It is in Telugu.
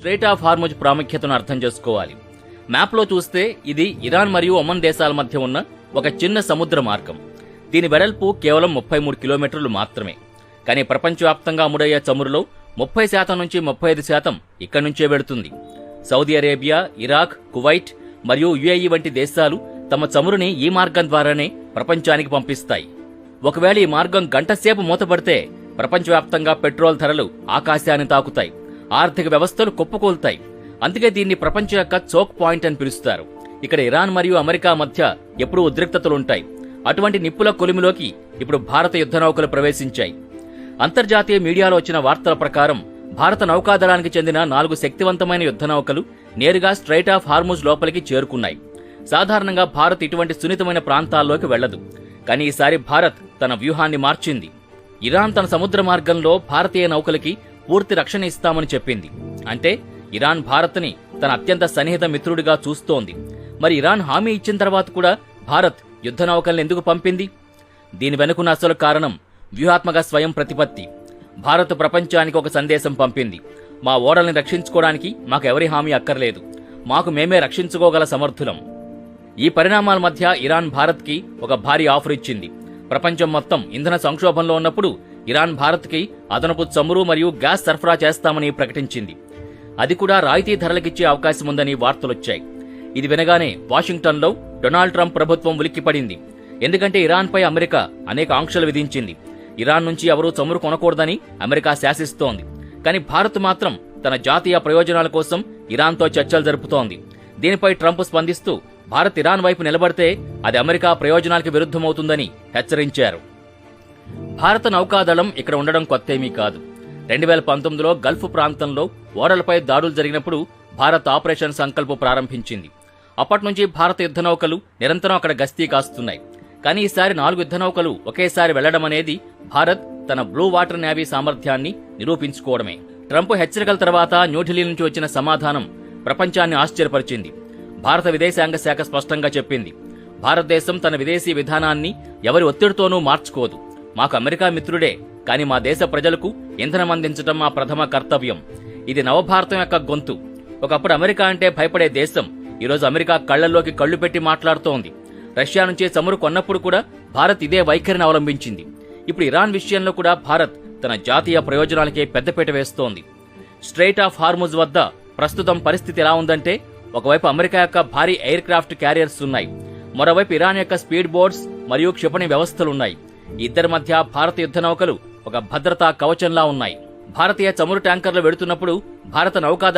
స్ట్రెయిట్ ఆఫ్ హార్ముజ్ ప్రాముఖ్యతను అర్థం చేసుకోవాలి. మ్యాప్లో చూస్తే ఇది ఇరాన్ మరియు ఒమన్ దేశాల మధ్య ఉన్న ఒక చిన్న సముద్ర మార్గం. దీని వెడల్పు కేవలం 33 కిలోమీటర్లు మాత్రమే. కానీ ప్రపంచవ్యాప్తంగా అమ్ముడయ్యే చమురులో 30% నుంచి 35% ఇక్కడి నుంచే వెడుతుంది. సౌదీ అరేబియా, ఇరాక్, కువైట్ మరియు యుఏఈ వంటి దేశాలు తమ చమురుని ఈ మార్గం ద్వారానే ప్రపంచానికి పంపిస్తాయి. ఒకవేళ ఈ మార్గం గంటసేపు మూతపడితే ప్రపంచవ్యాప్తంగా పెట్రోల్ ధరలు ఆకాశాన్ని తాకుతాయి, ఆర్థిక వ్యవస్థలు కుప్పకూలుతాయి. అందుకే దీన్ని ప్రపంచం యొక్క చోక్ పాయింట్ అని పిలుస్తారు. ఇక్కడ ఇరాన్ మరియు అమెరికా మధ్య ఎప్పుడూ ఉద్రిక్తతలుంటాయి. అటువంటి నిప్పుల కొలిమిలోకి ఇప్పుడు భారత యుద్ధ నౌకలు ప్రవేశించాయి. అంతర్జాతీయ మీడియాలో వచ్చిన వార్తల ప్రకారం భారత నౌకాదళానికి చెందిన 4 శక్తివంతమైన యుద్ధ నౌకలు నేరుగా స్ట్రెయిట్ ఆఫ్ హార్ముజ్ లోపలికి చేరుకున్నాయి. సాధారణంగా భారత్ ఇటువంటి సున్నితమైన ప్రాంతాల్లోకి వెళ్లదు. కానీ ఈసారి భారత్ తన వ్యూహాన్ని మార్చింది. ఇరాన్ తన సముద్ర మార్గంలో భారతీయ నౌకలకి పూర్తి రక్షణ ఇస్తామని చెప్పింది. అంటే ఇరాన్ భారత్ని తన అత్యంత సన్నిహిత మిత్రుడిగా చూస్తోంది. మరి ఇరాన్ హామీ ఇచ్చిన తర్వాత కూడా భారత్ యుద్ధ నౌకల్ని ఎందుకు పంపింది? దీని వెనుకున్న అసలు కారణం వ్యూహాత్మక స్వయం ప్రతిపత్తి. భారత్ ప్రపంచానికి ఒక సందేశం పంపింది. మా ఓడల్ని రక్షించుకోవడానికి మాకు ఎవరి హామీ అక్కర్లేదు, మాకు మేమే రక్షించుకోగల సమర్థులం. ఈ పరిణామాల మధ్య ఇరాన్ భారత్కి ఒక భారీ ఆఫర్ ఇచ్చింది. ప్రపంచం మొత్తం ఇంధన సంక్షోభంలో ఉన్నప్పుడు ఇరాన్ భారత్కి అదనపు చమురు మరియు గ్యాస్ సరఫరా చేస్తామని ప్రకటించింది. అది కూడా రాయితీ ధరలకిచ్చే అవకాశం ఉందని వార్తలొచ్చాయి. ఇది వినగానే వాషింగ్టన్లో డొనాల్డ్ ట్రంప్ ప్రభుత్వం ఉలిక్కిపడింది. ఎందుకంటే ఇరాన్పై అమెరికా అనేక ఆంక్షలు విధించింది. ఇరాన్ నుంచి ఎవరూ చమురు కొనకూడదని అమెరికా శాసిస్తోంది. కానీ భారత్ మాత్రం తన జాతీయ ప్రయోజనాల కోసం ఇరాన్తో చర్చలు జరుపుతోంది. దీనిపై ట్రంప్ స్పందిస్తూ భారత్ ఇరాన్ వైపు నిలబడితే అది అమెరికా ప్రయోజనాలకు విరుద్ధమవుతుందని హెచ్చరించారు. భారత నౌకాదళం ఇక్కడ ఉండడం కొత్తేమీ కాదు. 2019లో గల్ఫ్ ప్రాంతంలో ఓడలపై దాడులు జరిగినప్పుడు భారత్ ఆపరేషన్ సంకల్ప్ ప్రారంభించింది. అప్పట్నుంచి భారత యుద్ధ నౌకలు నిరంతరం అక్కడ గస్తీ కాస్తున్నాయి. కానీ ఈసారి 4 యుద్ధ నౌకలు ఒకేసారి వెళ్లడం అనేది భారత్ తన బ్లూ వాటర్ నేవీ సామర్థ్యాన్ని నిరూపించుకోవడమే. ట్రంప్ హెచ్చరికల తర్వాత న్యూఢిల్లీ నుంచి వచ్చిన సమాధానం ప్రపంచాన్ని ఆశ్చర్యపరిచింది. భారత విదేశాంగ శాఖ స్పష్టంగా చెప్పింది, భారతదేశం తన విదేశీ విధానాన్ని ఎవరి ఒత్తిడితోనూ మార్చుకోదు. మాకు అమెరికా మిత్రుడే, కానీ మా దేశ ప్రజలకు ఇంధనం అందించడం మా ప్రథమ కర్తవ్యం. ఇది నవభారతం యొక్క గొంతు. ఒకప్పుడు అమెరికా అంటే భయపడే దేశం ఈరోజు అమెరికా కళ్లల్లోకి కళ్లు పెట్టి మాట్లాడుతోంది. రష్యా నుంచి చమురు కొన్నప్పుడు కూడా భారత్ ఇదే వైఖరిని అవలంబించింది. ఇప్పుడు ఇరాన్ విషయంలో కూడా భారత్ తన జాతీయ ప్రయోజనాలకే పెద్దపీట వేస్తోంది. స్ట్రెయిట్ ఆఫ్ హార్ముజ్ వద్ద ప్రస్తుతం పరిస్థితి ఎలా ఉందంటే, ఒకవైపు అమెరికా యొక్క భారీ ఎయిర్ క్రాఫ్ట్ క్యారియర్స్ ఉన్నాయి, మరోవైపు ఇరాన్ యొక్క స్పీడ్ బోట్స్ మరియు క్షిపణి వ్యవస్థలున్నాయి. ఇద్దరి మధ్య భారత యుద్ధ నౌకలు ఒక భద్రతా కవచంలా ఉన్నాయి. భారతీయ చమురు ట్యాంకర్లు వెడుతున్నప్పుడు భారత నౌకాదళ